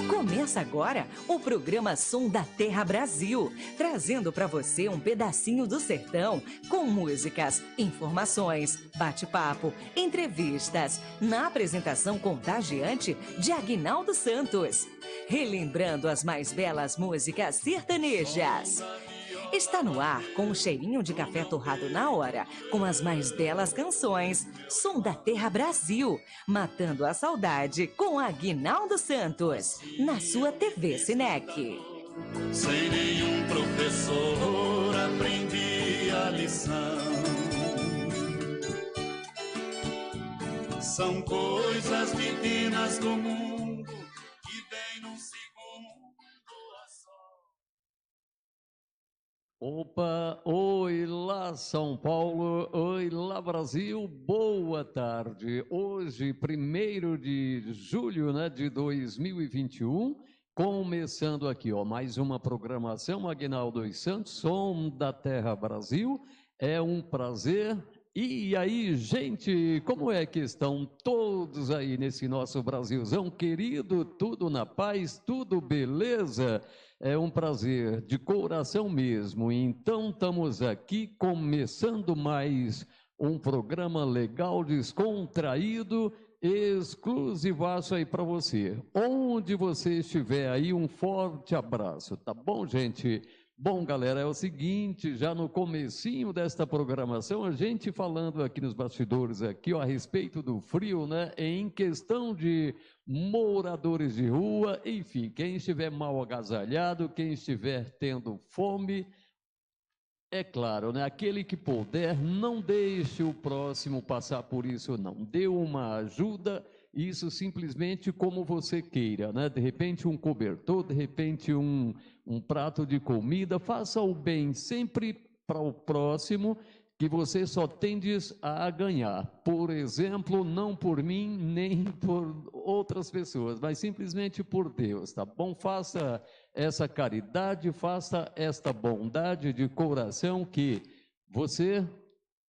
Começa agora o programa Som da Terra Brasil, trazendo para você um pedacinho do sertão com músicas, informações, bate-papo, entrevistas, na apresentação contagiante de Aguinaldo Santos, relembrando as mais belas músicas sertanejas. Está no ar com um cheirinho de café torrado na hora, com as mais belas canções. Som da Terra Brasil, matando a saudade com Aguinaldo Santos, na sua TV Cinec. Sem nenhum professor aprendi a lição. São coisas divinas do mundo que vem num segundo a só. Opa, oi lá São Paulo, oi lá Brasil, boa tarde. Hoje, 1º de julho, de 2021, começando aqui, mais uma programação Aguinaldo Santos, Som da Terra Brasil. É um prazer. E aí, gente, como é que estão todos aí nesse nosso Brasilzão querido? Tudo na paz, tudo beleza? É um prazer de coração mesmo. Então, estamos aqui começando mais um programa legal, descontraído, exclusivaço aí para você. Onde você estiver aí, um forte abraço, tá bom, gente? Bom, galera, é o seguinte, já no comecinho desta programação, a gente falando aqui nos bastidores aqui, a respeito do frio, em questão de moradores de rua, enfim, quem estiver mal agasalhado, quem estiver tendo fome, é claro, aquele que puder, não deixe o próximo passar por isso, não. Dê uma ajuda, isso simplesmente como você queira, De repente um cobertor, de repente um prato de comida, faça o bem sempre para o próximo, que você só tendes a ganhar. Por exemplo, não por mim, nem por outras pessoas, mas simplesmente por Deus, tá bom? Faça essa caridade, faça esta bondade de coração, que você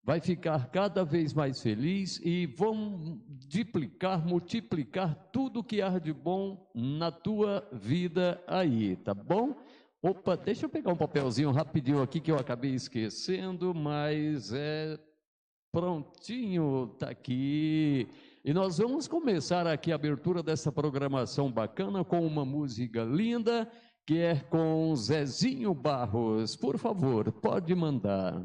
vai ficar cada vez mais feliz e vão duplicar, multiplicar tudo que há de bom na tua vida aí, tá bom? Opa, deixa eu pegar um papelzinho rapidinho aqui que eu acabei esquecendo, mas prontinho, tá aqui. E nós vamos começar aqui a abertura dessa programação bacana com uma música linda, que é com Zezinho Barros. Por favor, pode mandar.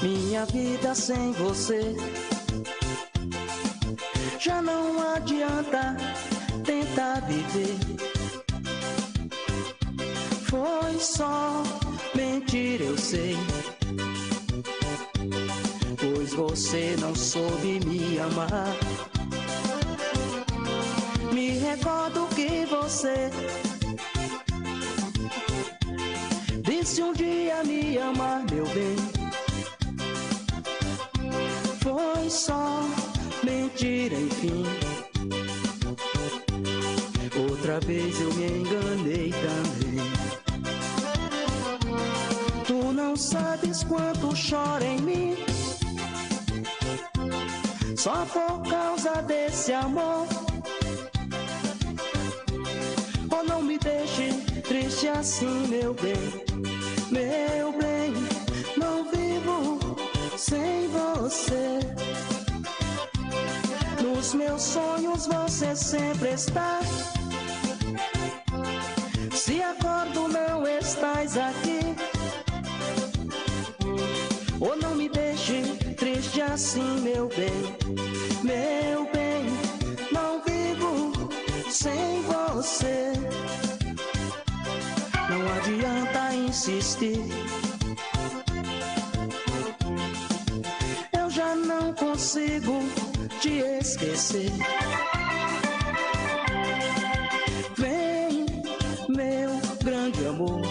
Minha vida sem você, já não adianta tentar viver. Foi só mentira, eu sei, pois você não soube me amar. Me recordo que você disse um dia me amar, meu bem. Foi só mentira, enfim. Outra vez eu me enganei também. Tu não sabes quanto chora em mim, só por causa desse amor. Oh, não me deixe triste assim, meu bem. Meu bem, não vivo sem você. Nos meus sonhos você sempre está. Se acordo não estás aqui. Oh, não me deixe triste assim, meu bem. Meu bem, não vivo sem você. Não adianta insistir, eu já não consigo te esquecer. Vem, meu grande amor,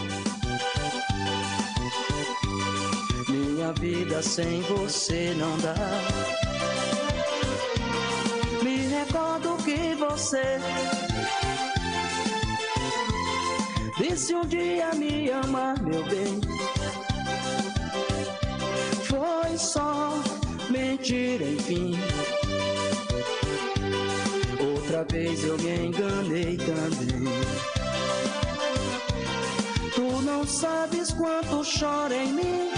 minha vida sem você não dá. Me recordo que você disse um dia me amar, meu bem. Foi só mentira, enfim. Outra vez eu me enganei também. Tu não sabes quanto choro em mim,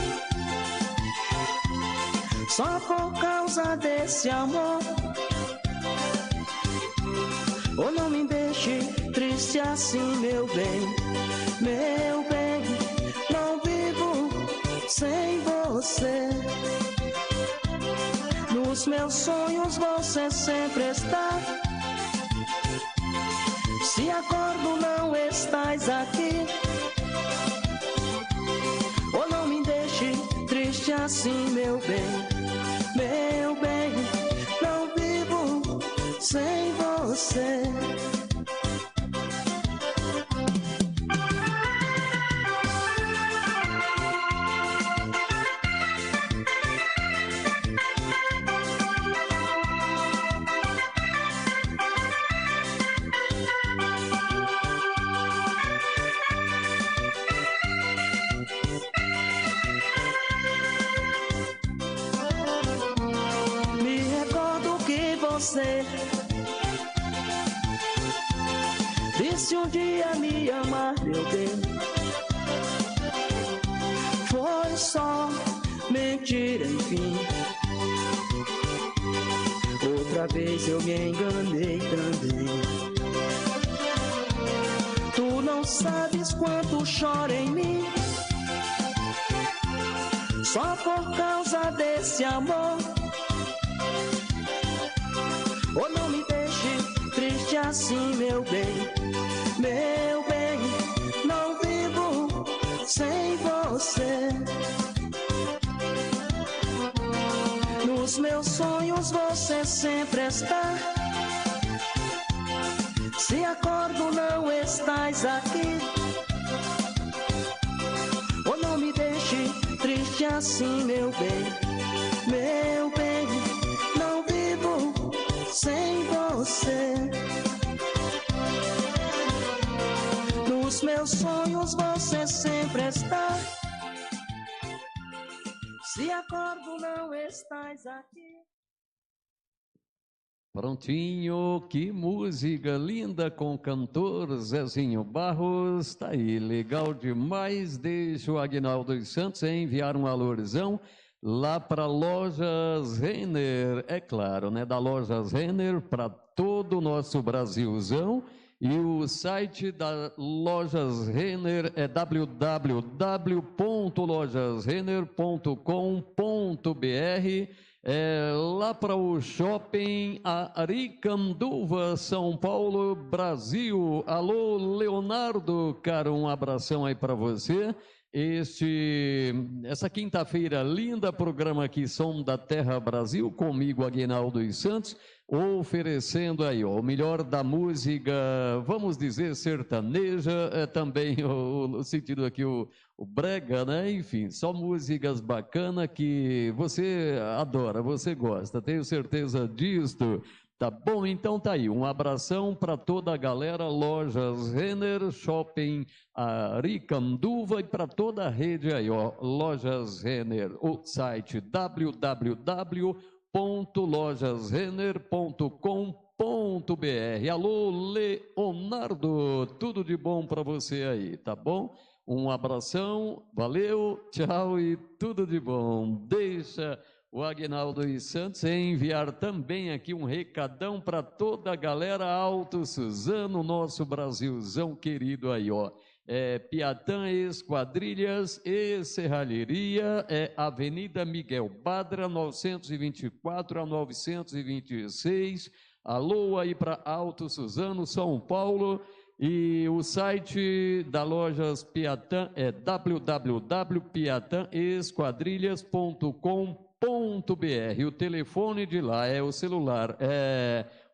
só por causa desse amor. Oh, não me deixe triste assim, meu bem. Meu bem, não vivo sem você. Nos meus sonhos você sempre está. Se acordo não estás aqui. Oh, não me deixe triste assim, meu bem. Meu bem, não vivo sem você. Você disse um dia me amar, meu bem. Foi só mentira, enfim. Outra vez eu me enganei também. Tu não sabes quanto choro em mim, só por causa desse amor. Oh, não me deixe triste assim, meu bem. Meu bem, não vivo sem você. Nos meus sonhos você sempre está. Se acordo não estás aqui. Oh, não me deixe triste assim, meu bem. Meu bem, não vivo sem você. Nos meus sonhos você sempre está. Se acordo não estás aqui. Prontinho, que música linda com o cantor Zezinho Barros, tá aí, legal demais. Deixa o Aguinaldo dos Santos enviar um alorzão lá para Lojas Renner, é claro, né? Da Lojas Renner para todo o nosso Brasilzão. E o site da Lojas Renner é www.lojasrenner.com.br. Lá para o Shopping Aricanduva, São Paulo, Brasil. Alô, Leonardo, cara, um abração aí para você. Essa quinta-feira linda, programa aqui Som da Terra Brasil, comigo Aguinaldo dos Santos, oferecendo aí ó, o melhor da música, vamos dizer sertaneja, também no sentido aqui o brega, né? Enfim, só músicas bacanas que você adora, você gosta, tenho certeza disto. Tá bom, então tá aí, um abração para toda a galera, Lojas Renner, Shopping Aricanduva e para toda a rede aí, ó, Lojas Renner, o site www.lojasrenner.com.br. Alô, Leonardo, tudo de bom para você aí, tá bom? Um abração, valeu, tchau e tudo de bom. Deixa o Aguinaldo dos Santos enviar também aqui um recadão para toda a galera Alto Suzano, nosso Brasilzão querido aí, ó. Piatã Esquadrilhas e Serralheria, Avenida Miguel Badra, 924 a 926. Alô aí para Alto Suzano, São Paulo. E o site da Lojas Piatã é www.piatanesquadrilhas.com.br. O telefone de lá é o celular,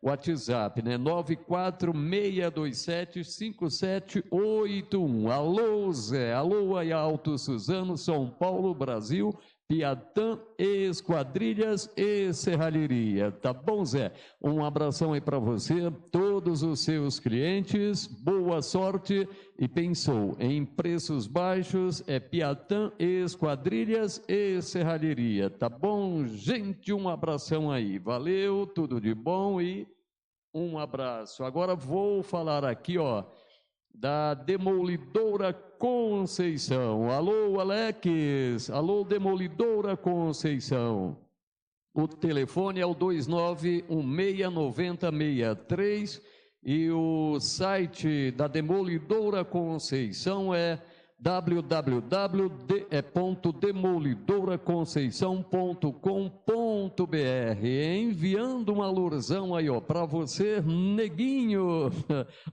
WhatsApp, né? 946275781. Alô, Zé, alô aí, Alto Suzano, São Paulo, Brasil. Piatã, Esquadrilhas e Serralheria. Tá bom, Zé? Um abração aí para você, todos os seus clientes, boa sorte. E pensou em preços baixos, é Piatã, Esquadrilhas e Serralheria. Tá bom, gente? Um abração aí. Valeu, tudo de bom e um abraço. Agora vou falar aqui, ó, da Demolidora Conceição. Alô, Alex. Alô, Demolidora Conceição. O telefone é o 29169063 e o site da Demolidora Conceição é www.demolidoraconceição.com.br. Enviando uma alusão aí, ó, para você, Neguinho.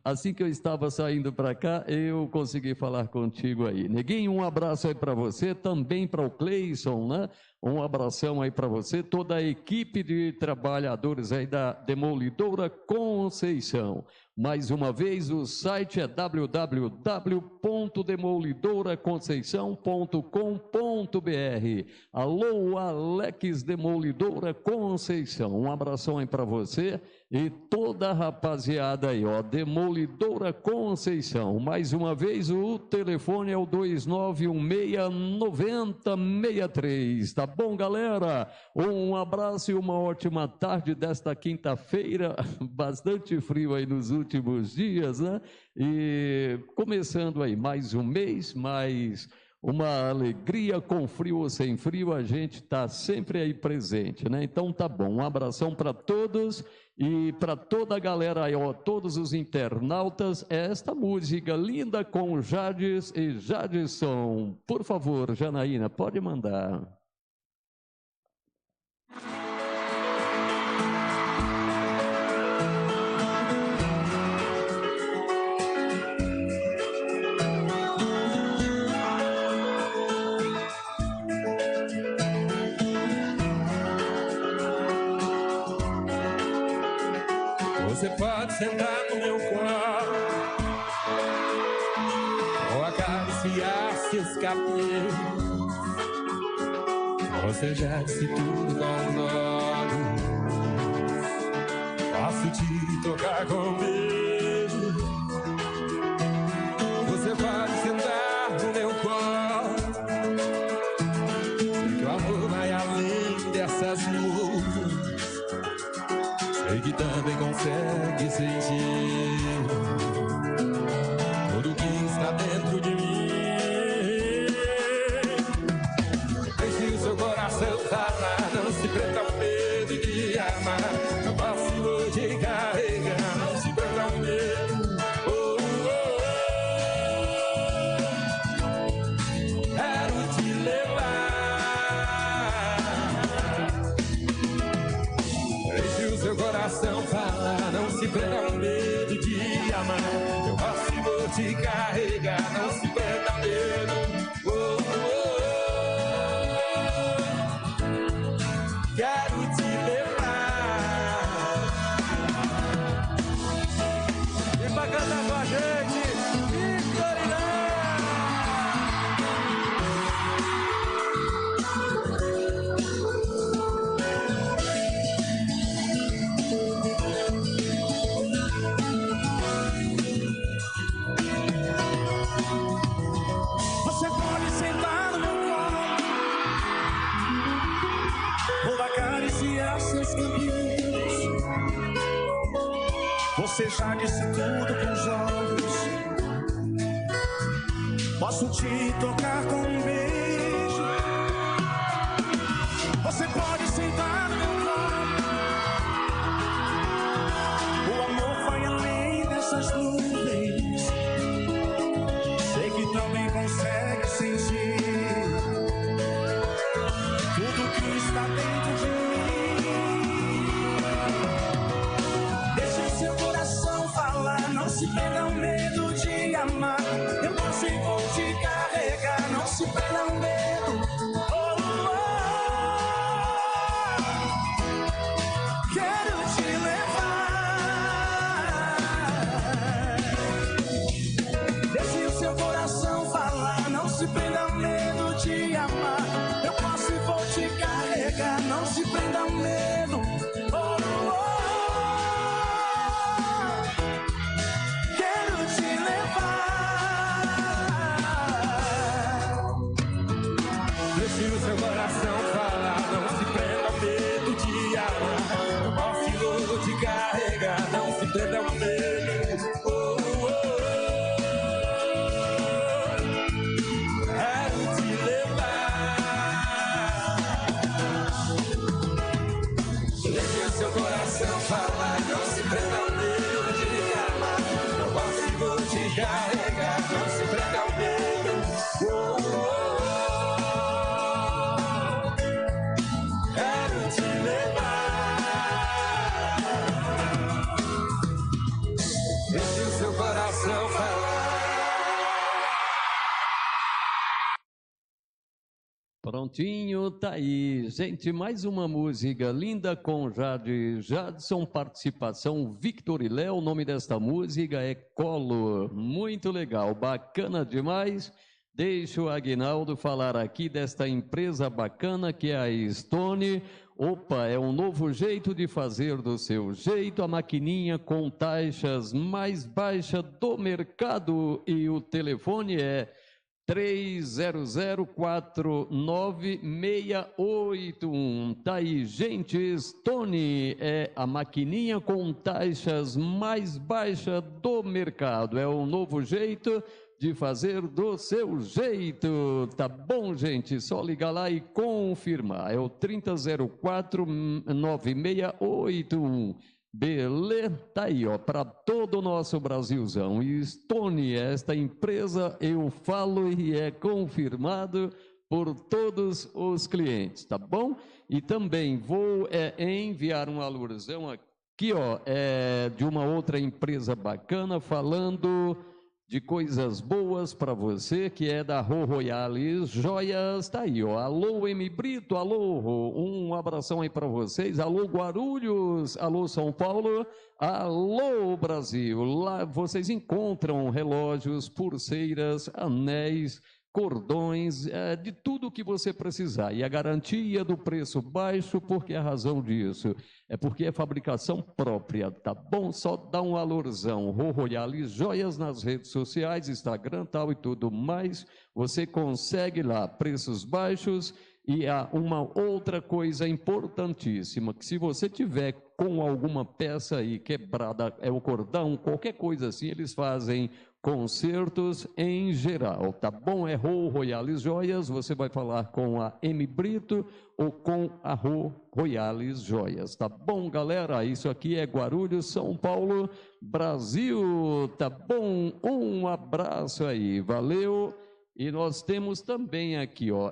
Assim que eu estava saindo para cá, eu consegui falar contigo aí. Neguinho, um abraço aí para você, também para o Cleison, né? Um abração aí para você, toda a equipe de trabalhadores aí da Demolidora Conceição. Mais uma vez, o site é www.demolidoraconceição.com.br. Alô, Alex Demolidora Conceição. Um abração aí para você e toda a rapaziada aí, ó. Demolidora Conceição. Mais uma vez, o telefone é o 29169063. Tá bom, galera? Um abraço e uma ótima tarde desta quinta-feira. Bastante frio aí nos últimos dias, né? E começando aí mais um mês, mais uma alegria, com frio ou sem frio, a gente está sempre aí presente, né? Então tá bom, um abração para todos e para toda a galera aí, ó, todos os internautas, esta música linda com Jades e Jadson. Por favor, Janaína, pode mandar. Você pode sentar no meu colo ou acariciar seus cabelos. Você já disse tudo com olhos. Posso te tocar com um beijo. Você pode sentar no meu colo. Sei que o amor vai além dessas nuvens. Sei que também consegue sentir tudo que está dentro de mim. Deixe o seu coração falar, não se prenda ao medo de amar. Eu posso te carregar, não se prenda ao medo. Oh, oh, oh. Quero te levar. Deixe o seu coração falar, não se prenda ao medo de amar. Eu posso e vou te carregar, não se prenda ao medo. Oh, oh, oh. Quero te levar. E pra cantar com a gente, Vitorina. Você pode sentar no meu colo ou acariciar seus cabelos. Você já disse tudo com os olhos. Posso te tocar com um beijo. Você pode sentar no meu colo. O amor vai além dessas nuvens. Sei que também consegue sentir tudo que está dentro de mim. Deixa o seu coração falar, não se prenda ao medo de amar. Eu posso e vou te carregar, não se prenda ao medo. Oh, oh, oh. Quero te levar. Deixe o seu coração falar, não se prenda ao medo de amar. Eu posso e vou Prontinho, tá aí. Gente, mais uma música linda com Jadson, participação Victor e Léo. O nome desta música é Colo. Muito legal, bacana demais. Deixa o Aguinaldo falar aqui desta empresa bacana que é a Stone. Opa, é um novo jeito de fazer do seu jeito, a maquininha com taxas mais baixas do mercado. E o telefone é 300-49-681. Tá aí, gente. Stone é a maquininha com taxas mais baixas do mercado. É um novo jeito de fazer do seu jeito. Tá bom, gente? Só ligar lá e confirmar. É o 3004-9681. Beleza? Tá aí, ó, para todo o nosso Brasilzão. E Stone, esta empresa, eu falo e é confirmado por todos os clientes, tá bom? E também vou enviar uma alusão aqui, ó, de uma outra empresa bacana, falando de coisas boas para você, que é da Rô Royales Joias. Tá aí, ó. Alô, M. Brito, alô, um abração aí para vocês. Alô, Guarulhos, alô, São Paulo, alô, Brasil. Lá vocês encontram relógios, pulseiras, anéis, cordões, de tudo que você precisar. E a garantia do preço baixo, porque a razão disso é porque é fabricação própria, tá bom? Só dá um valorzão. Rô Royales Joias nas redes sociais, Instagram, tal e tudo mais. Você consegue lá preços baixos. E há uma outra coisa importantíssima, que se você tiver com alguma peça aí quebrada, o cordão, qualquer coisa assim, eles fazem consertos em geral, tá bom? É Rô Royales Joias, você vai falar com a M. Brito ou com a Rô Royales Joias, tá bom, galera? Isso aqui é Guarulhos, São Paulo, Brasil, tá bom? Um abraço aí, valeu! E nós temos também aqui, ó,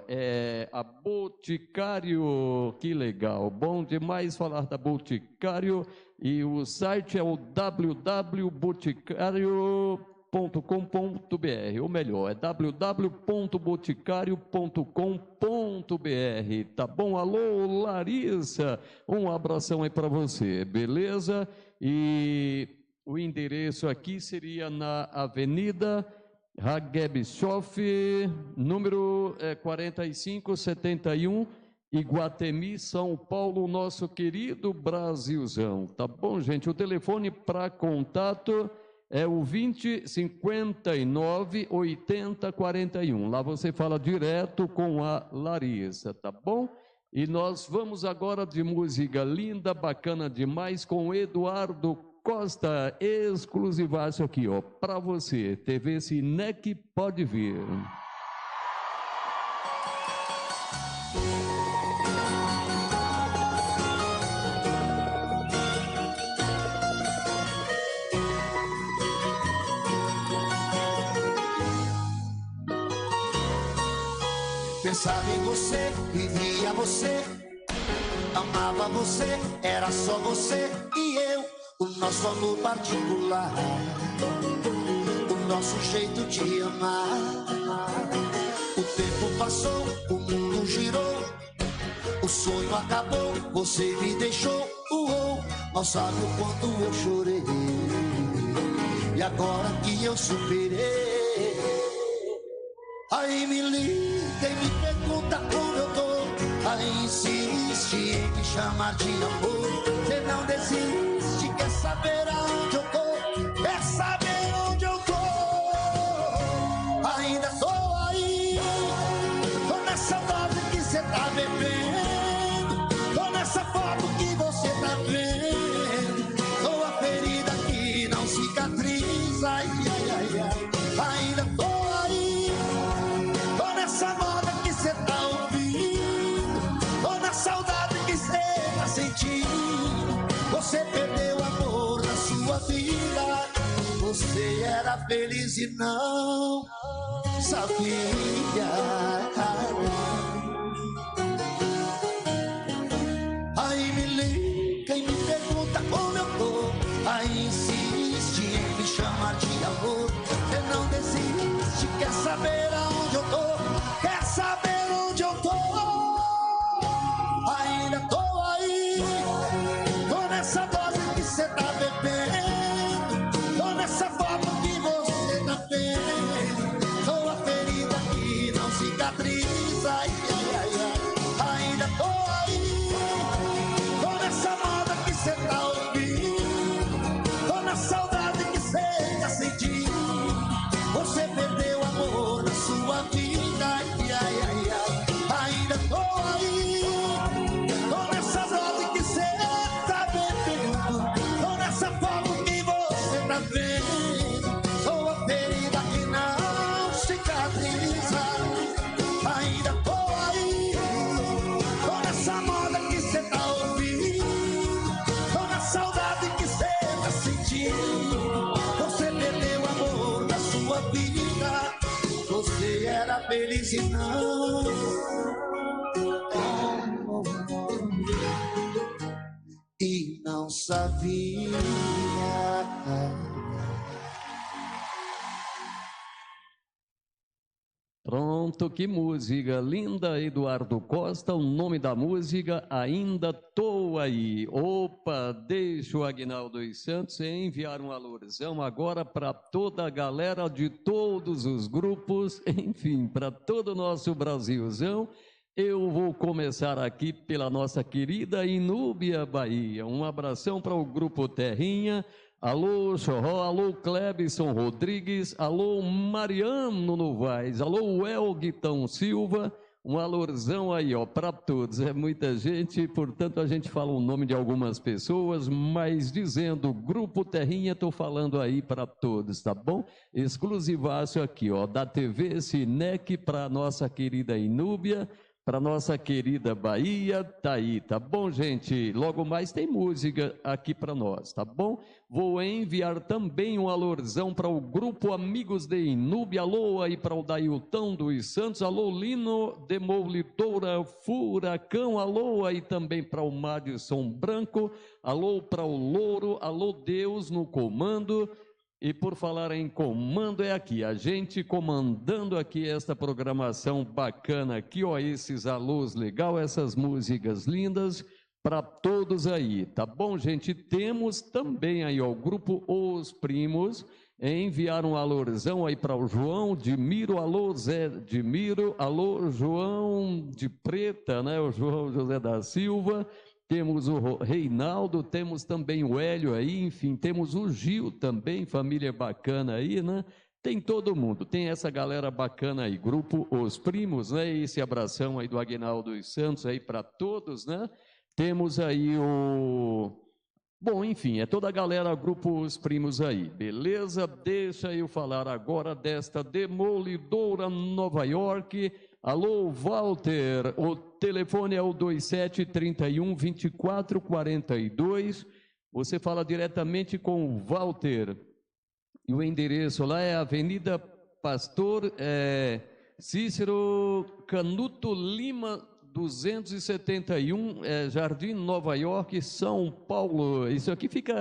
a Boticário, que legal, bom demais falar da Boticário, e o site é o www.boticario.com.br, ou melhor, é www.boticario.com.br, tá bom? Alô, Larissa, um abração aí para você, beleza? E o endereço aqui seria na Avenida Hagebshof, número 4571, Iguatemi, São Paulo, nosso querido Brasilzão. Tá bom, gente? O telefone para contato é o 2059-8041. Lá você fala direto com a Larissa, tá bom? E nós vamos agora de música linda, bacana demais, com Eduardo Costa, exclusivaço aqui, ó, para você. TV Cinec pode vir. Pensava em você, vivia você, amava você, era só você e eu. O nosso amor particular, o nosso jeito de amar. O tempo passou, o mundo girou, o sonho acabou, você me deixou. Mal sabe o quanto eu chorei, e agora que eu superei, aí me liga e me pergunta como eu tô. Aí insiste em me chamar de amor. Você não desiste, quer saber aonde eu tô, quer saber onde eu tô. Ainda tô aí, tô nessa dose que cê tá bebendo, tô nessa foto que você tá vendo, tô a ferida que não cicatriza, ai, ai, ai, ai. Ainda tô aí, tô nessa moda que cê tá ouvindo, tô na saudade que cê tá sentindo. Você perdeu o amor da sua vida, você era feliz e não sabia. Aí me liga e me pergunta como eu tô, aí insiste em me chamar de amor. Você não desiste, quer saber aonde eu tô, quer saber onde eu tô. felizes não. E não sabia. Pronto, que música linda, Eduardo Costa. O nome da música, Ainda Tô Aí. Opa, deixa o Aguinaldo dos Santos enviar um alurzão agora para toda a galera de todos os grupos, enfim, para todo o nosso Brasilzão. Eu vou começar aqui pela nossa querida Inúbia, Bahia. Um abração para o Grupo Terrinha. Alô, Chorró, alô, Clebson Rodrigues, alô, Mariano Novaes, alô, Elguitão Silva, um alurzão aí, ó, para todos. É muita gente, portanto, a gente fala o nome de algumas pessoas, mas dizendo Grupo Terrinha, estou falando aí para todos, tá bom? Exclusivaço aqui, ó, da TV Cinec para nossa querida Inúbia, para nossa querida Bahia, tá aí, tá bom, gente? Logo mais tem música aqui para nós, tá bom? Vou enviar também um alurzão para o Grupo Amigos de Inúbia, alô aí para o Dailton dos Santos, alô Lino Demolidora Furacão, alô aí também para o Madison Branco, alô para o Louro, alô Deus no comando. E por falar em comando, é aqui, a gente comandando aqui esta programação bacana aqui, ó, esses alôs legal, essas músicas lindas para todos aí, tá bom, gente? Temos também aí, ó, o Grupo Os Primos, enviaram um alurzão aí para o João de Miro, alô Zé de Miro, alô João de Preta, né, o João José da Silva. Temos o Reinaldo, temos também o Hélio aí, enfim, temos o Gil também, família bacana aí, né? Tem todo mundo, tem essa galera bacana aí, Grupo Os Primos, né? Esse abração aí do Aguinaldo dos Santos aí para todos, né? Temos aí o... Bom, enfim, é toda a galera, Grupo Os Primos aí, beleza? Deixa eu falar agora desta Demolidora Nova York. Alô, Walter, o telefone é o 2731-2442, você fala diretamente com o Walter, e o endereço lá é Avenida Pastor Cícero Canuto Lima, 271, Jardim Nova York, São Paulo. Isso aqui fica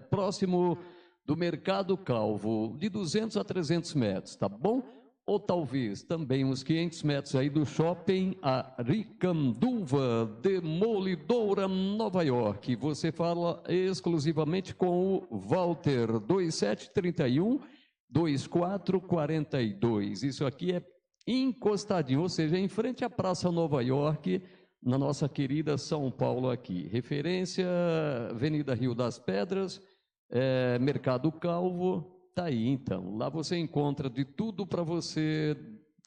próximo do Mercado Calvo, de 200 a 300 metros, tá bom? Ou talvez também uns 500 metros aí do Shopping Aricanduva, Demolidora Nova York. Você fala exclusivamente com o Walter, 2731-2442. Isso aqui é encostadinho, ou seja, em frente à Praça Nova York, na nossa querida São Paulo aqui. Referência, Avenida Rio das Pedras, Mercado Calvo. Tá aí, então, lá você encontra de tudo para você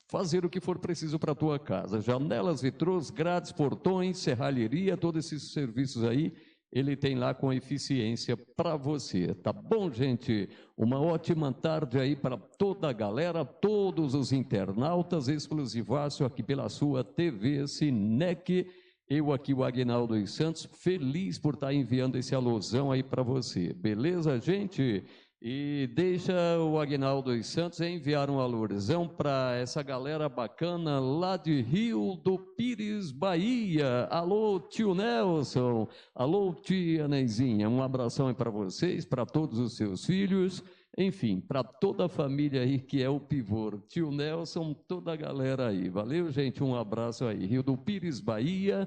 fazer o que for preciso para a tua casa, janelas, vitrôs, grades, portões, serralheria, todos esses serviços aí, ele tem lá com eficiência para você, tá bom, gente? Uma ótima tarde aí para toda a galera, todos os internautas, exclusivaço aqui pela sua TV Cinec, eu aqui, o Aguinaldo dos Santos, feliz por estar enviando esse alusão aí para você, beleza, gente? E deixa o Aguinaldo dos Santos enviar um alurzão para essa galera bacana lá de Rio do Pires, Bahia. Alô, tio Nelson. Alô, tia Nezinha. Um abração aí para vocês, para todos os seus filhos. Enfim, para toda a família aí que é o pivô. Tio Nelson, toda a galera aí. Valeu, gente? Um abraço aí. Rio do Pires, Bahia.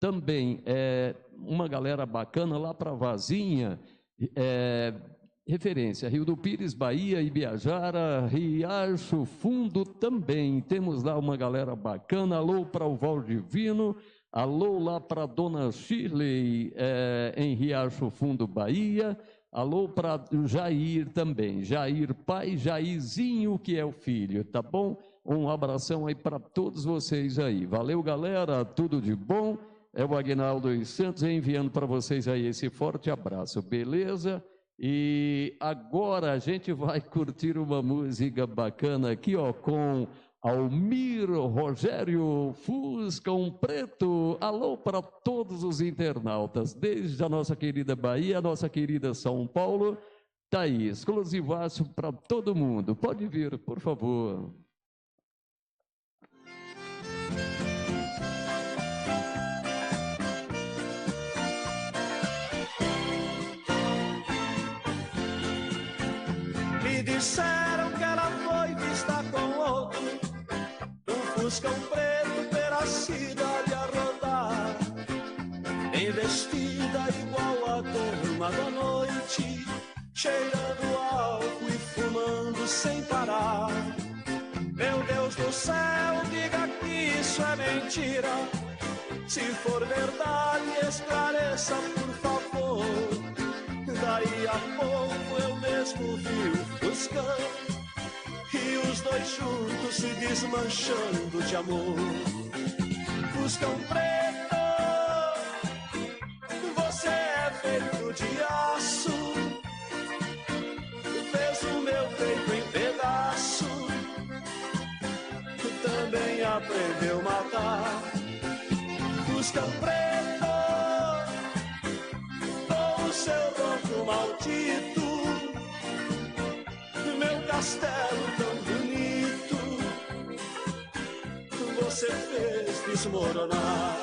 Também uma galera bacana lá para Vazinha. Referência, Rio do Pires, Bahia, Ibiajara, Riacho Fundo também. Temos lá uma galera bacana. Alô para o Valdivino, alô lá para Dona Shirley, em Riacho Fundo, Bahia. Alô para o Jair também. Jair pai, Jairzinho, que é o filho, tá bom? Um abração aí para todos vocês aí. Valeu, galera, tudo de bom. É o Aguinaldo dos Santos enviando para vocês aí esse forte abraço, beleza? E agora a gente vai curtir uma música bacana aqui, ó, com Almir Rogério Fuscão Preto. Alô para todos os internautas, desde a nossa querida Bahia, a nossa querida São Paulo. Tá aí, exclusivaço para todo mundo. Pode vir, por favor. Me disseram que ela foi vista com outro, um fuscão preto pela cidade a rodar, bem vestida igual a turma da noite, cheirando álcool e fumando sem parar. Meu Deus do céu, diga que isso é mentira. Se for verdade, esclareça, por favor. Daí a pouco eu mesmo vi o fuscão e os dois juntos se desmanchando de amor. Fuscão preto, você é feito de aço, fez o meu peito em pedaço, também aprendeu a matar. Fuscão preto, com o seu ronco maldito, meu castelo tão bonito, você fez desmoronar.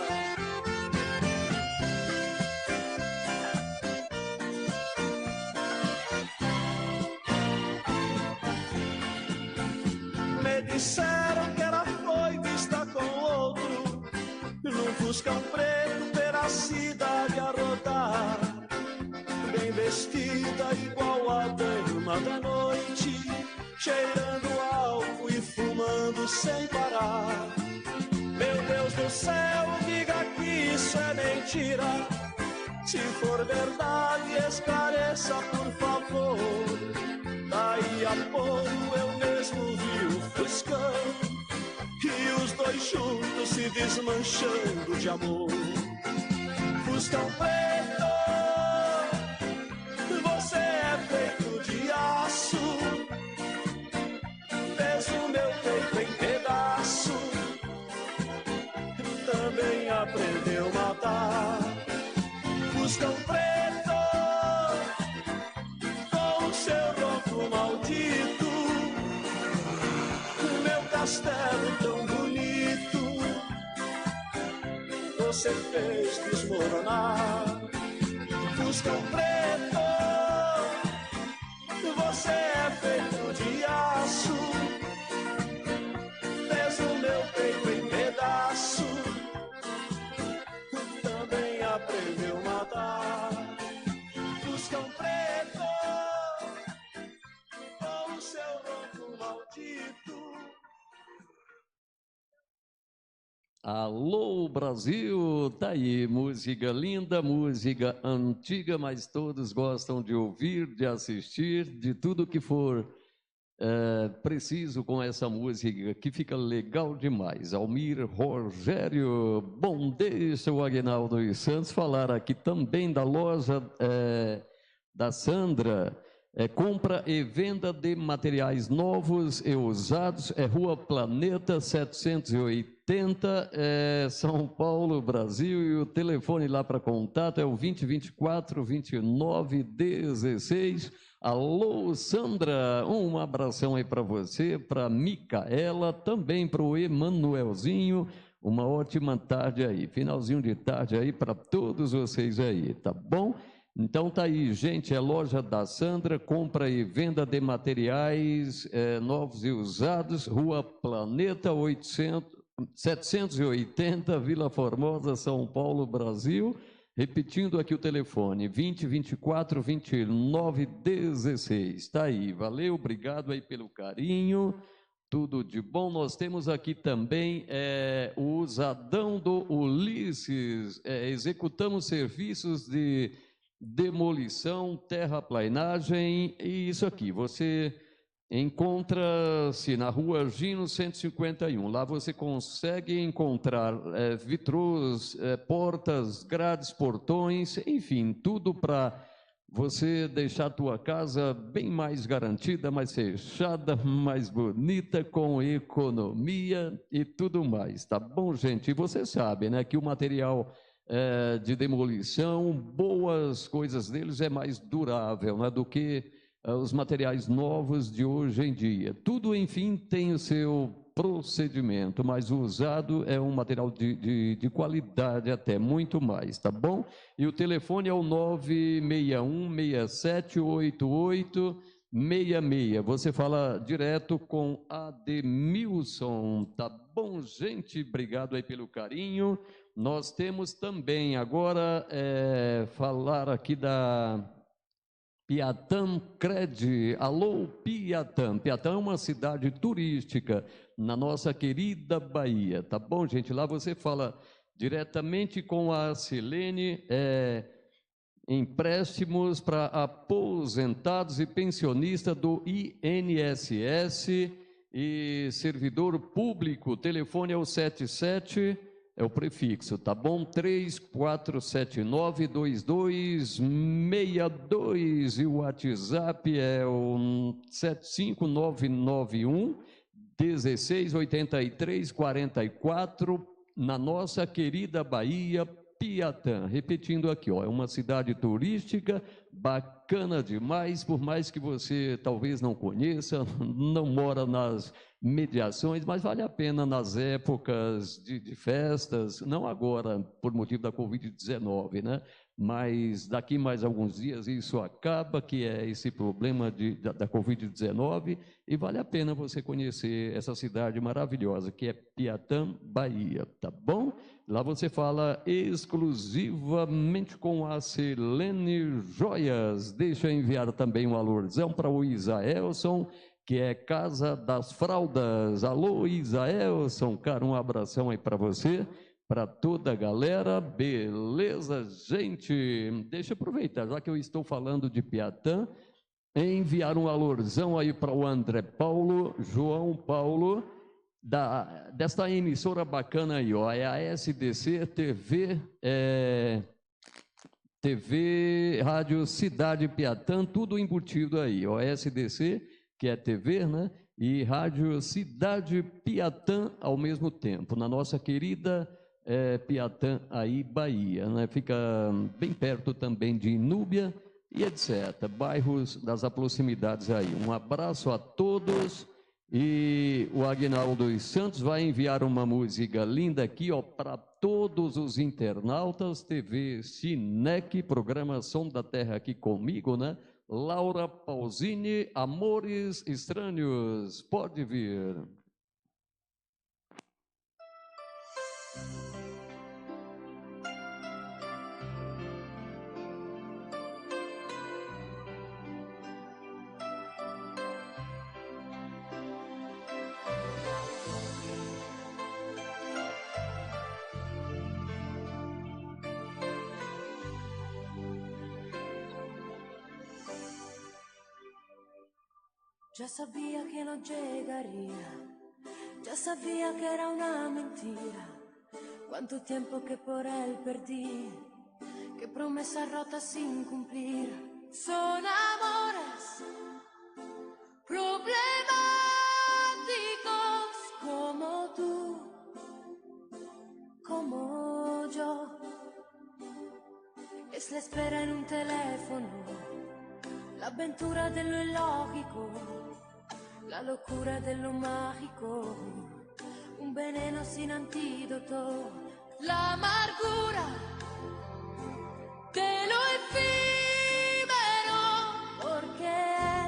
Me disseram que ela foi vista com outro, num fuscão preto pela cidade a rodar, bem vestida igual a dama da noite, cheirando álcool e fumando sem parar. Meu Deus do céu, diga que isso é mentira. Se for verdade, esclareça, por favor. Daí a pouco eu mesmo vi o fuscão e os dois juntos se desmanchando de amor. Fuscão preto, você é feito de aço, fez o meu peito em pedaço, também aprendeu a matar. Fuscão preto, com o seu ronco maldito, meu castelo tão bonito, você fez desmoronar. Fuscão preto, você é feito de aço, fez o meu peito em pedaço, também aprendeu a matar. Fuscão preto, com o seu ronco maldito. Alô Brasil, tá aí, música linda, música antiga, mas todos gostam de ouvir, de assistir, de tudo que for preciso com essa música, que fica legal demais. Almir Rogério, bom, deixa o Aguinaldo dos Santos falar aqui também da loja da Sandra. Compra e venda de materiais novos e usados, Rua Planeta 780, São Paulo, Brasil, e o telefone lá para contato é o 2024-2916. Alô, Sandra, um abração aí para você, para Micaela, também para o Emanuelzinho, uma ótima tarde aí, finalzinho de tarde aí para todos vocês aí, tá bom? Então tá aí, gente, é loja da Sandra, compra e venda de materiais novos e usados, Rua Planeta 780, Vila Formosa, São Paulo, Brasil. Repetindo aqui o telefone, 2024-2916. Tá aí, valeu, obrigado aí pelo carinho, tudo de bom. Nós temos aqui também o Usadão do Ulisses, executamos serviços de demolição, terraplanagem, e isso aqui, você encontra-se na Rua Gino 151, lá você consegue encontrar vitrôs, portas, grades, portões, enfim, tudo para você deixar a tua casa bem mais garantida, mais fechada, mais bonita, com economia e tudo mais, tá bom, gente? E você sabe, né, que o material de demolição, boas coisas deles é mais durável, né, do que os materiais novos de hoje em dia. Tudo, enfim, tem o seu procedimento, mas o usado é um material de qualidade até, muito mais, tá bom? E o telefone é o 961-6788 66. Você fala direto com Ademilson, tá bom, gente? Obrigado aí pelo carinho. Nós temos também agora falar aqui da Piatã Cred. Alô, Piatã. Piatã é uma cidade turística na nossa querida Bahia, tá bom, gente? Lá você fala diretamente com a Silene, empréstimos para aposentados e pensionistas do INSS e servidor público. Telefone é o 77, é o prefixo, tá bom? 3479-2262 e o WhatsApp é o 75991 1683-44, na nossa querida Bahia, Piatã. Repetindo aqui, ó, é uma cidade turística bacana demais, por mais que você talvez não conheça, não mora nas mediações, mas vale a pena nas épocas de festas, não agora por motivo da Covid-19, né? Mas daqui mais alguns dias isso acaba, que é esse problema da Covid-19, e vale a pena você conhecer essa cidade maravilhosa, que é Piatã, Bahia, tá bom? Lá você fala exclusivamente com a Silene Joias. Deixa eu enviar também um alurzão para o Isaelson, que é Casa das Fraldas. Alô, Isaelson, cara, um abração aí para você, para toda a galera. Beleza, gente? Deixa eu aproveitar, já que eu estou falando de Piatã, enviar um alurzão aí para o André Paulo, João Paulo, desta emissora bacana aí, ó, é a SDC TV, TV Rádio Cidade Piatã, tudo embutido aí, ó, SDC, que é TV, né, e Rádio Cidade Piatã ao mesmo tempo, na nossa querida Piatã aí, Bahia, né, fica bem perto também de Inúbia e etc, bairros das proximidades aí. Um abraço a todos. E o Aguinaldo dos Santos vai enviar uma música linda aqui, ó, para todos os internautas. TV Cinec, programa Som da Terra aqui comigo, né? Laura Pausini, Amores Estranhos, pode vir. Ya sabía que no llegaría, ya sabía que era una mentira. Cuánto tiempo que por él perdí, qué promesas rotas sin cumplir. Son amores problemáticos como tú, como yo. Es la espera en un teléfono, la aventura de lo ilógico, la locura de lo mágico, un veneno sin antídoto, la amargura de lo efímero, porque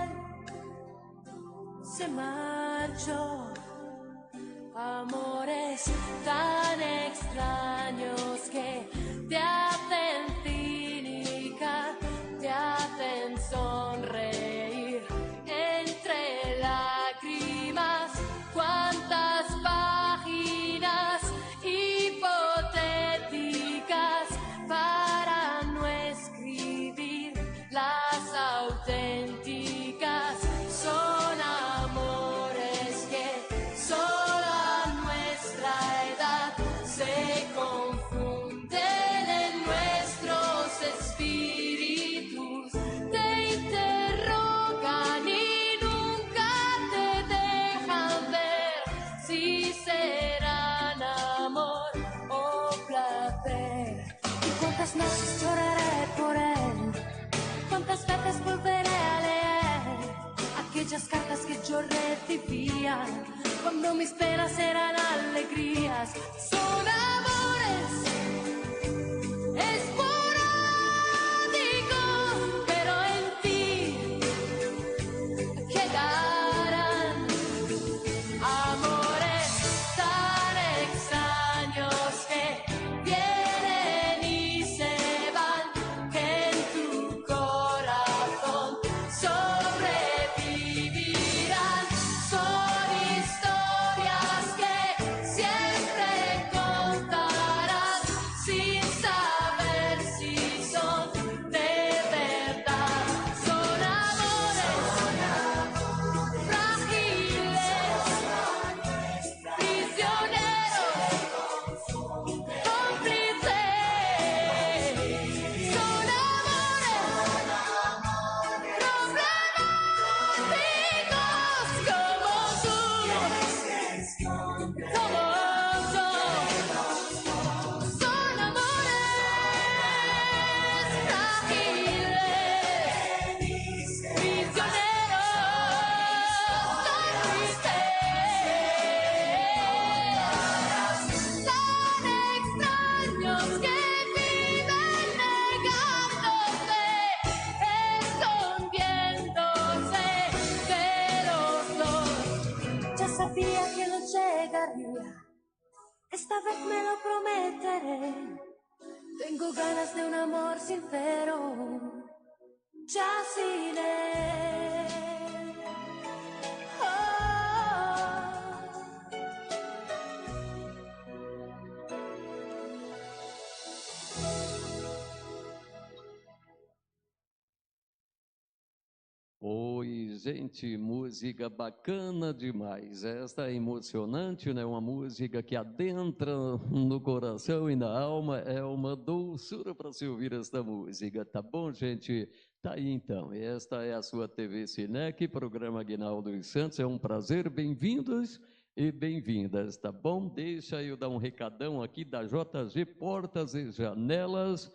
él se marchó. Amores tan extraños que te hacen cínica, te hacen sonreír entre lágrimas. Cuántas páginas hipotéticas para no escribir las auténticas. Son amores que solo a nuestra edad se confunden en nuestros espíritus. Te interrogan y nunca te dejan ver si serán amor o placer. Y cuántas noches lloraré por él, cuántas veces volveré a leer aquellas cartas que yo recibía cuando mis penas eran alegrías. Son amores esporádicos, pero en ti llegaría. Esta vez me lo prometeré. Tengo ganas de un amor sincero. Jacine. Oi, gente, música bacana demais. Esta é emocionante, né? Uma música que adentra no coração e na alma. É uma doçura para se ouvir esta música, tá bom, gente? Tá aí então. Esta é a sua TV Cinec, programa Aguinaldo dos Santos. É um prazer, bem-vindos e bem-vindas, tá bom? Deixa eu dar um recadão aqui da JG Portas e Janelas.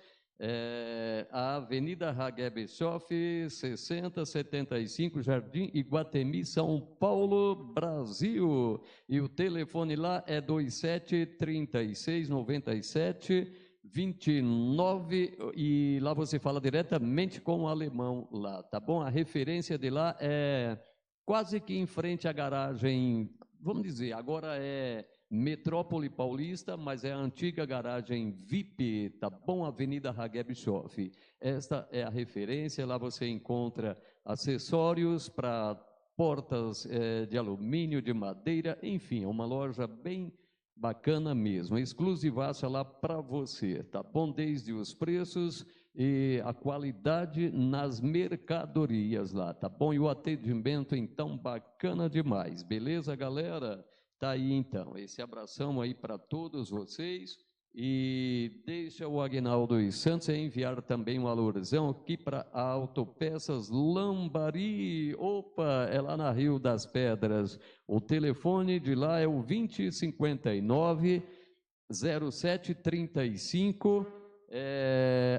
A Avenida Hagué Bischoff, 6075, Jardim Iguatemi, São Paulo, Brasil. E o telefone lá é 27369729, e lá você fala diretamente com o alemão lá, tá bom? A referência de lá é quase que em frente à garagem, vamos dizer, agora é Metrópole Paulista, mas é a antiga garagem VIP, tá bom? Avenida Hagué Bischoff. Esta é a referência, lá você encontra acessórios para portas de alumínio, de madeira, enfim, é uma loja bem bacana mesmo, exclusivaça lá para você, tá bom? Desde os preços e a qualidade nas mercadorias lá, tá bom? E o atendimento, então, bacana demais, beleza, galera? Tá aí então, esse abração aí para todos vocês, e deixa o Aguinaldo dos Santos enviar também um alurzão aqui para a Autopeças Lambari. Opa, é lá na Rio das Pedras, o telefone de lá é o 2059-0735,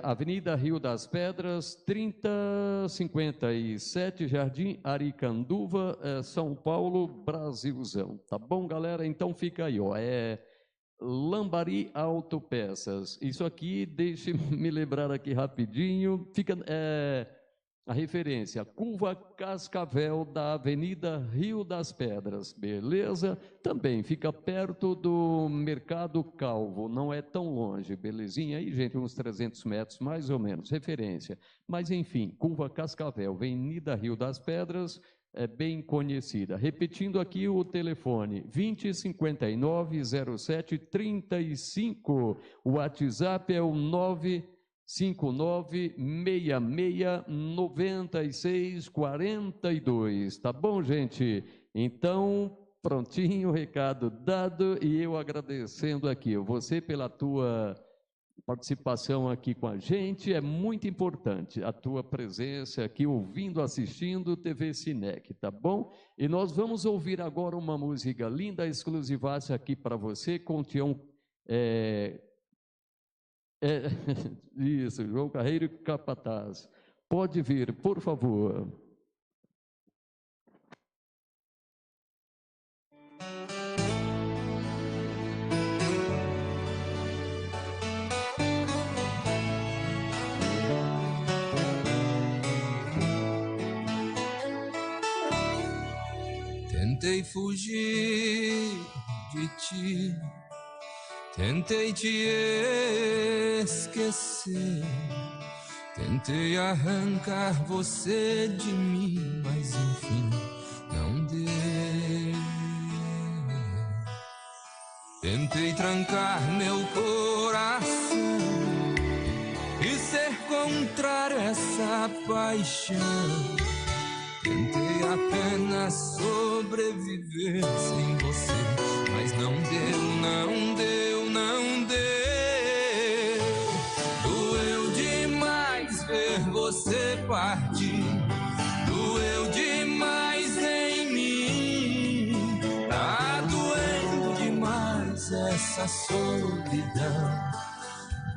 Avenida Rio das Pedras, 3057, Jardim Aricanduva, São Paulo, Brasilzão. Tá bom, galera? Então fica aí, ó. Lambari Autopeças. Isso aqui, deixe-me lembrar aqui rapidinho. Fica a referência, Curva Cascavel, da Avenida Rio das Pedras, beleza? Também fica perto do Mercado Calvo, não é tão longe, belezinha? Aí, gente, uns 300 metros, mais ou menos, referência. Mas, enfim, Curva Cascavel, Avenida Rio das Pedras, é bem conhecida. Repetindo aqui o telefone, 2059-0735, o WhatsApp é o 959-6696-42, tá bom, gente? Então, prontinho, recado dado, e eu agradecendo aqui, você pela tua participação aqui com a gente, é muito importante a tua presença aqui, ouvindo, assistindo TV Cinec, tá bom? E nós vamos ouvir agora uma música linda, exclusivaça aqui para você, com o Tião... Isso, João Carreiro e Capataz. Pode vir, por favor. Tentei fugir de ti, tentei te esquecer, tentei arrancar você de mim, mas enfim, não deu. Tentei trancar meu coração e ser contrário a essa paixão. Tentei apenas sobreviver sem você, mas não deu, não deu, não deu. Doeu demais ver você partir, doeu demais em mim. Tá doendo demais essa solidão,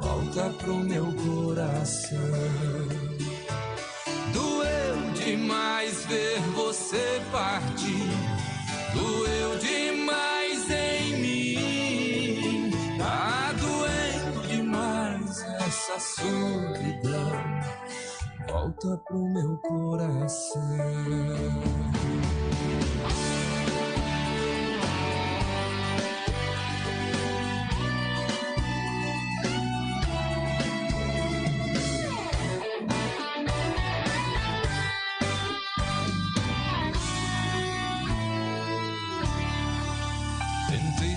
volta pro meu coração. Doeu demais ver você partir, doeu demais em mim. Tá doendo demais essa solidão, volta pro meu coração.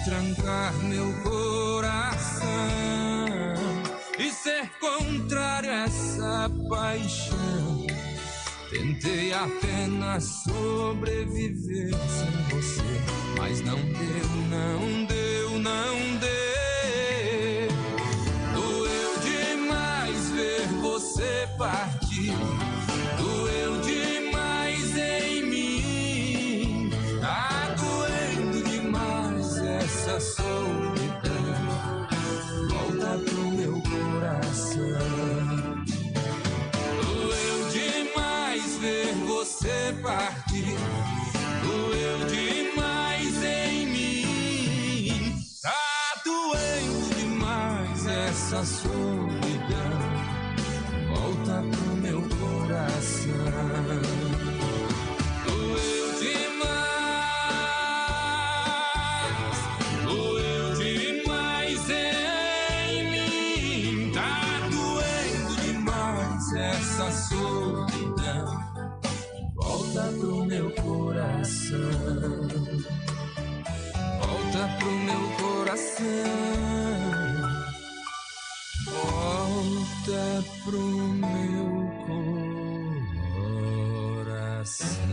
trancar meu coração e ser contrário a essa paixão. Tentei apenas sobreviver sem você, mas não deu, não deu, não deu. Doeu demais ver você partir, doeu demais em mim. Tá doendo demais essa solidão. Volta pro meu coração. Doeu demais ver você partir, doeu demais em mim. Tá doendo demais essa solidão. Volta pro meu coração. Doeu demais em mim. Tá doendo demais essa solidão. Volta pro meu coração. Volta pro meu coração. Volta pro meu coração.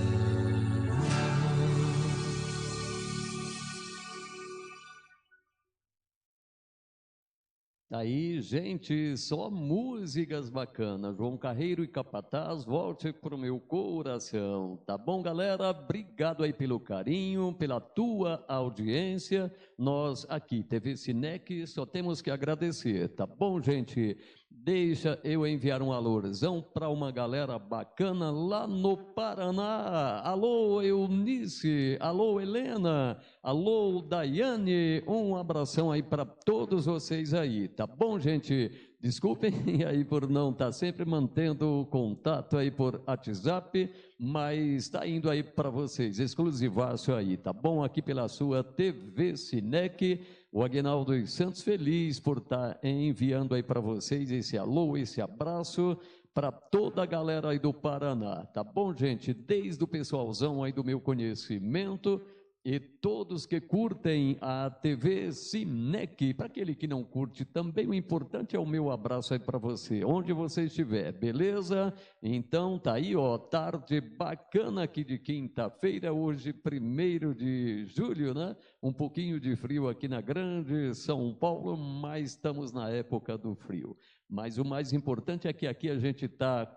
Aí, gente, só músicas bacanas. João Carreiro e Capataz, volte pro meu coração. Tá bom, galera? Obrigado aí pelo carinho, pela tua audiência. Nós aqui, TV Cinec, só temos que agradecer, tá bom, gente? Deixa eu enviar um alurzão para uma galera bacana lá no Paraná. Alô, Eunice. Alô, Helena. Alô, Daiane. Um abração aí para todos vocês aí, tá bom, gente? Desculpem aí por não estar sempre mantendo o contato aí por WhatsApp, mas está indo aí para vocês, exclusivaço aí, tá bom? Aqui pela sua TV Cinec, o Aguinaldo dos Santos, feliz por estar enviando aí para vocês esse alô, esse abraço para toda a galera aí do Paraná, tá bom, gente? Desde o pessoalzão aí do meu conhecimento e todos que curtem a TV Cinec. Para aquele que não curte também, o importante é o meu abraço aí para você, onde você estiver, beleza? Então tá aí, ó, tarde bacana aqui de quinta-feira, hoje 1º de julho, né? Um pouquinho de frio aqui na grande São Paulo, mas estamos na época do frio. Mas o mais importante é que aqui a gente está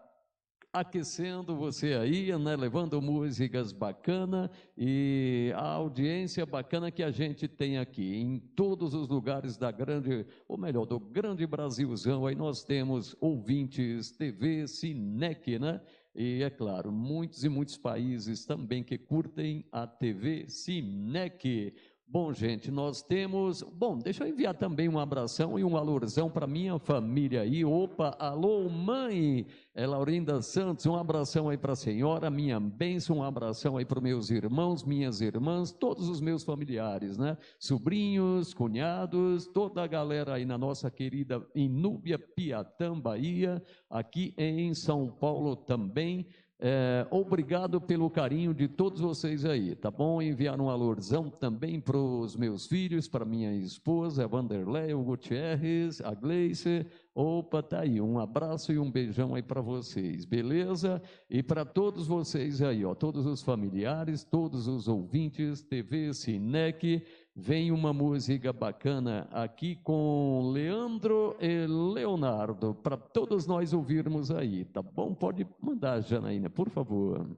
aquecendo você aí, né, levando músicas bacanas e a audiência bacana que a gente tem aqui em todos os lugares da grande, ou melhor, do grande Brasilzão. Aí nós temos ouvintes TV Cinec, né? E é claro, muitos e muitos países também que curtem a TV Cinec. Bom, gente, nós temos... Bom, deixa eu enviar também um abração e um alurzão para minha família aí. Opa, alô, mãe! É Laurinda Santos, um abração aí para a senhora, minha bênção, um abração aí para os meus irmãos, minhas irmãs, todos os meus familiares, né? Sobrinhos, cunhados, toda a galera aí na nossa querida Inúbia, Piatã, Bahia, aqui em São Paulo também. Obrigado pelo carinho de todos vocês aí, tá bom? Enviar um alurzão também para os meus filhos, para minha esposa, a Vanderlei, o Gutierrez, a Gleice. Opa, tá aí, um abraço e um beijão aí para vocês, beleza? E para todos vocês aí, ó, todos os familiares, todos os ouvintes, TV Cinec, vem uma música bacana aqui com Leandro e Leonardo, para todos nós ouvirmos aí, tá bom? Pode mandar, Janaína, por favor.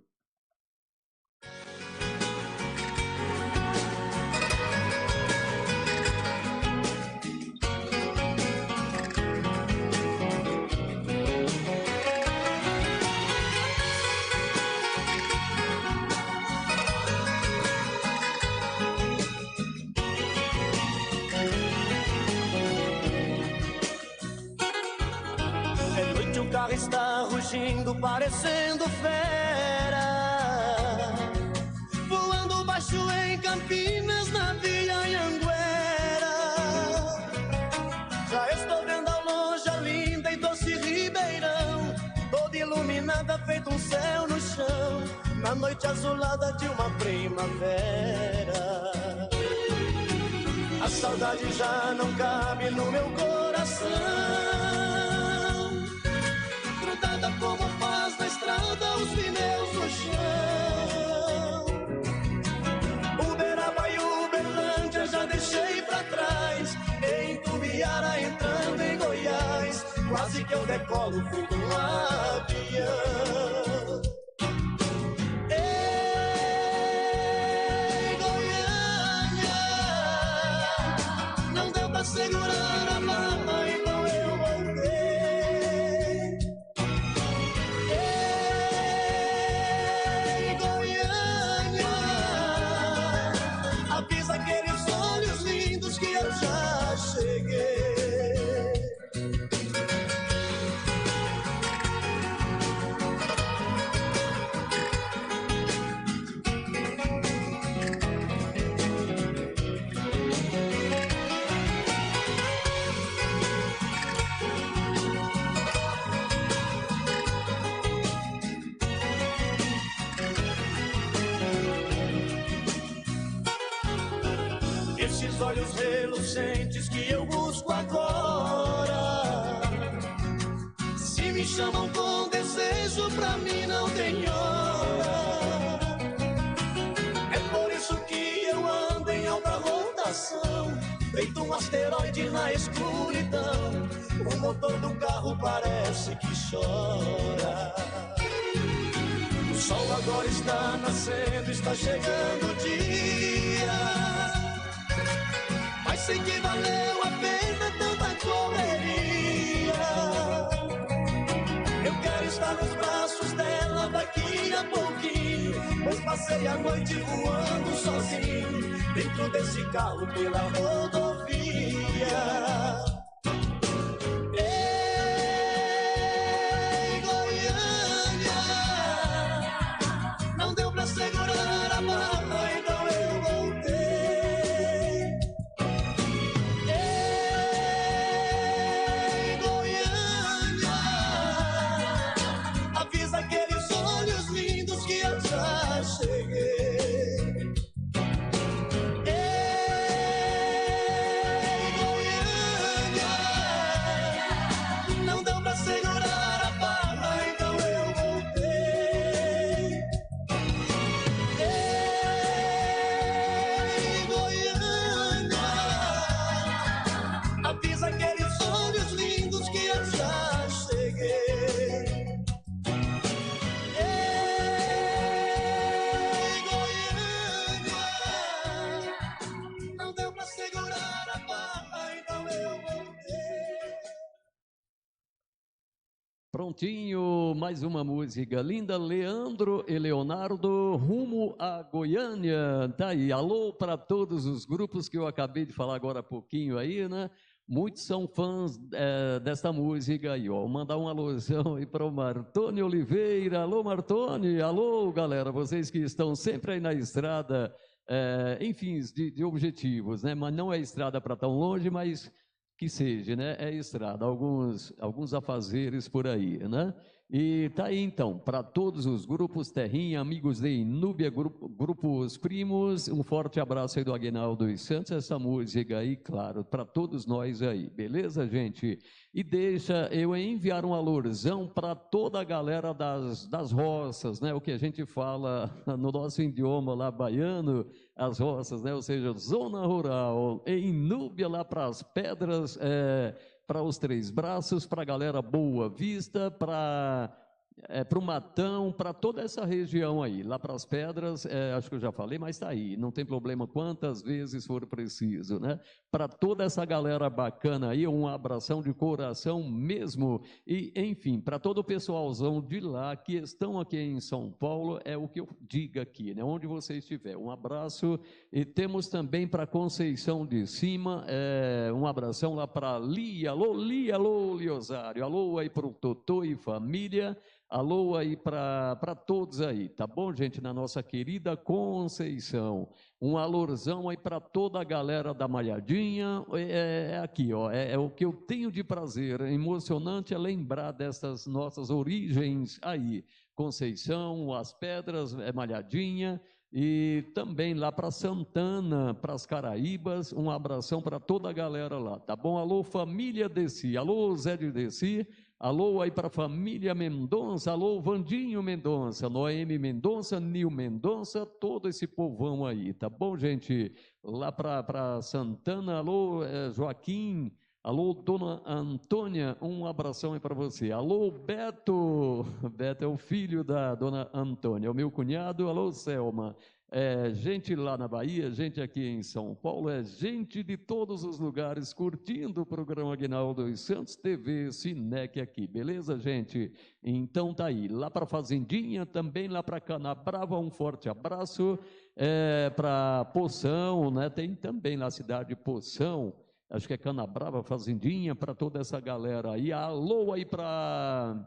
O carro está rugindo, parecendo fera, voando baixo em Campinas, na Via Anhanguera. Já estou vendo ao longe a linda e doce Ribeirão, toda iluminada, feito um céu no chão, na noite azulada de uma primavera. A saudade já não cabe no meu coração. Grudada como faz na estrada os pneus no chão. Uberaba e Uberlândia já deixei pra trás. Em Tubiara entrando em Goiás, quase que eu decolo feito um avião. Ei, Goiânia, não deu pra segurar a barra, então eu voltei. Ei, Goiânia, avisa aqueles olhos lindos que eu já cheguei. Esses olhos reluzentes que eu busco agora, se me chamam com desejo, pra mim não tem hora. É por isso que eu ando em alta rotação, feito um asteroide na escuridão. O motor do carro parece que chora. O sol agora está nascendo, está chegando o dia. Mas sei que valeu a pena tanta correria. Eu quero estar nos braços dela daqui a pouquinho, pois passei a noite voando sozinho dentro desse carro pela rodovia. Ei, Goiânia, não deu pra segurar a barra, então eu voltei. Ei, Goiânia, avisa aqueles olhos lindos que eu já cheguei. Ei, Goiânia, não deu pra segurar a barra, então eu voltei. Ei, Goiânia, avisa aqueles olhos lindos que eu já cheguei. Ei, Goiânia, não deu pra segurar a barra, então eu voltei. Prontinho, mais uma música linda, Leandro e Leonardo, rumo a Goiânia. Tá aí, alô para todos os grupos que eu acabei de falar agora há pouquinho aí, né? Muitos são fãs desta música aí, ó. Vou mandar um alôzão aí para o Martoni Oliveira. Alô, Martoni, alô, galera, vocês que estão sempre aí na estrada, em fins de objetivos, né? Mas não é estrada para tão longe, mas que seja, né? É estrada, alguns afazeres por aí, né? E tá aí então, para todos os grupos Terrinha, amigos de Inúbia, grupos primos, um forte abraço aí do Aguinaldo dos Santos, essa música aí, claro, para todos nós aí, beleza, gente? E deixa eu enviar um alurzão para toda a galera das roças, né? O que a gente fala no nosso idioma lá baiano, as roças, né? Ou seja, zona rural, em Inúbia, lá para as pedras, para os Três Braços, para a galera Boa Vista, para o Matão, para toda essa região aí, lá para as Pedras, acho que eu já falei, mas está aí, não tem problema quantas vezes for preciso, né? Para toda essa galera bacana aí, um abração de coração mesmo, e enfim, para todo o pessoalzão de lá que estão aqui em São Paulo, é o que eu digo aqui, né? Onde você estiver, um abraço, e temos também para Conceição de Cima, um abração lá para Lia, alô Liosário, alô aí para o Totô e família, alô aí para todos aí, tá bom, gente? Na nossa querida Conceição. Um alorzão aí para toda a galera da Malhadinha. Aqui, ó, é o que eu tenho de prazer. Emocionante é lembrar dessas nossas origens aí. Conceição, As Pedras, Malhadinha. E também lá para Santana, para as Caraíbas, um abração para toda a galera lá, tá bom? Alô, família Desi, alô, Zé de Desi, alô aí para a família Mendonça, alô, Vandinho Mendonça, Noemi Mendonça, Nil Mendonça, todo esse povão aí, tá bom, gente? Lá para Santana, alô, Joaquim, alô, dona Antônia, um abração aí para você. Alô, Beto, Beto é o filho da dona Antônia, é o meu cunhado. Alô, Selma. Gente lá na Bahia, gente aqui em São Paulo, gente de todos os lugares curtindo o programa Aguinaldo dos Santos TV Sinec aqui, beleza, gente? Então tá aí, lá para Fazendinha, também lá para Canabrava, um forte abraço, para Poção, né? Tem também na cidade de Poção, acho que é Canabrava, Fazendinha, para toda essa galera aí. Alô aí para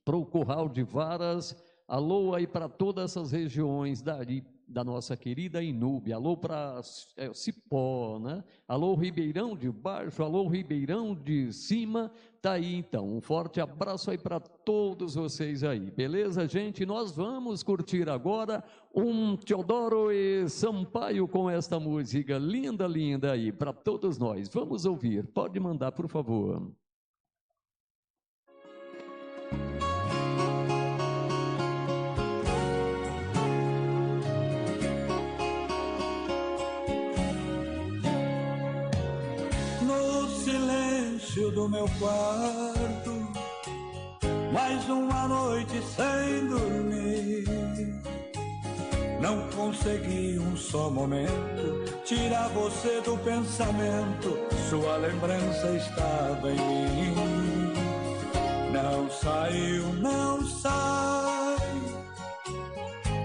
o Curral de Varas, alô aí para todas essas regiões da nossa querida Inúbia, alô para Cipó, né? Alô Ribeirão de Baixo, alô Ribeirão de Cima, tá aí então, um forte abraço aí para todos vocês aí, beleza, gente? Nós vamos curtir agora um Teodoro e Sampaio com esta música linda, linda aí, para todos nós, vamos ouvir, pode mandar por favor. Do meu quarto, mais uma noite sem dormir. Não consegui um só momento tirar você do pensamento. Sua lembrança estava em mim. Não saiu, não sai.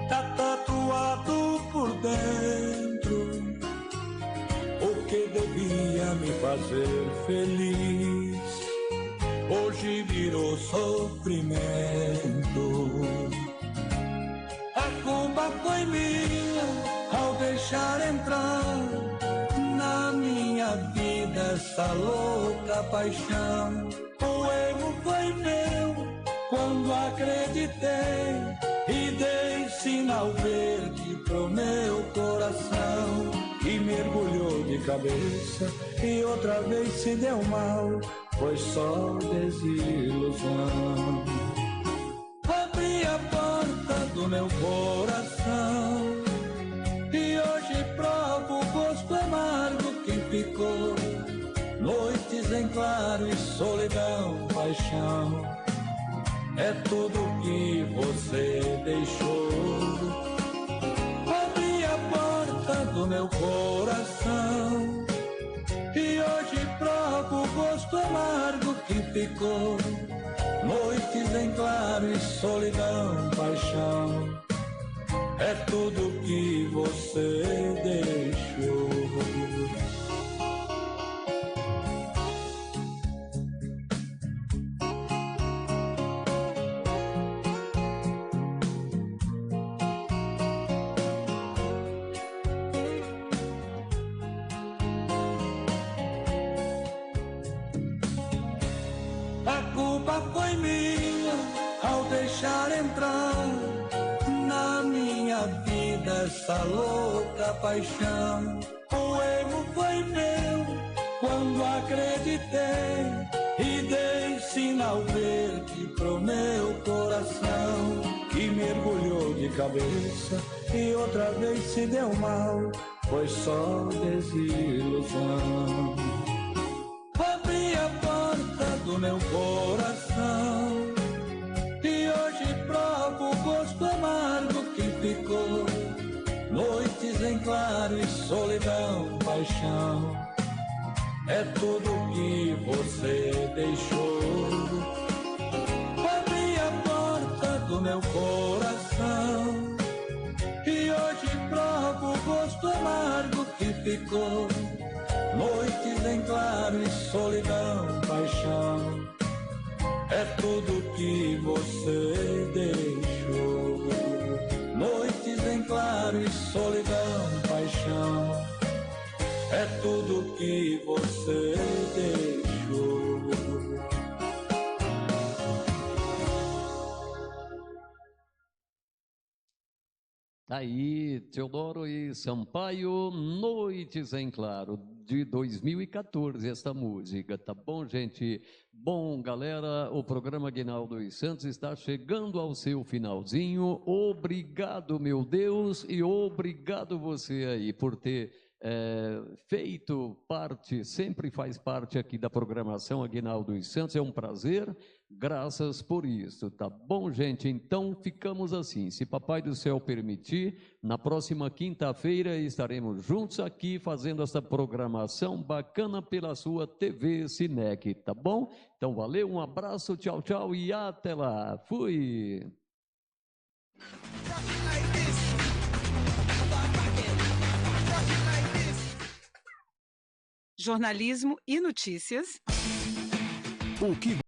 Tá tatuado por dentro. O que devia me fazer feliz, hoje virou sofrimento. A culpa foi minha ao deixar entrar na minha vida essa louca paixão. O erro foi meu quando acreditei e dei sinal verde pro meu coração, que mergulhou de cabeça e outra vez se deu mal, foi só desilusão. Abri a porta do meu coração e hoje provo o gosto amargo que ficou. Noites em claro e solidão, paixão, é tudo que você deixou. Do meu coração e hoje provo o gosto amargo que ficou. Noites em claro e solidão, paixão, é tudo que você deixou. Essa louca paixão, o erro foi meu quando acreditei e dei sinal verde pro meu coração, que mergulhou de cabeça e outra vez se deu mal, foi só desilusão. Abri a porta do meu coração e hoje provo o gosto amargo que ficou. Noites em claro e solidão, paixão, é tudo que você deixou. Abri a porta do meu coração e hoje provo o gosto amargo que ficou. Noites em claro e solidão, paixão, é tudo que você deixou. Noites em claro e solidão, paixão, é tudo que você deixou. Aí, Teodoro e Sampaio, Noites em Claro, de 2014, esta música, tá bom, gente? Bom, galera, o programa Aguinaldo dos Santos está chegando ao seu finalzinho. Obrigado, meu Deus, e obrigado você aí por ter feito parte, sempre faz parte aqui da programação Aguinaldo dos Santos, é um prazer, graças por isso, tá bom, gente? Então ficamos assim, se Papai do Céu permitir, na próxima quinta-feira estaremos juntos aqui fazendo essa programação bacana pela sua TV Cinec, tá bom? Então valeu, um abraço, tchau, tchau e até lá, fui! Jornalismo e notícias. O que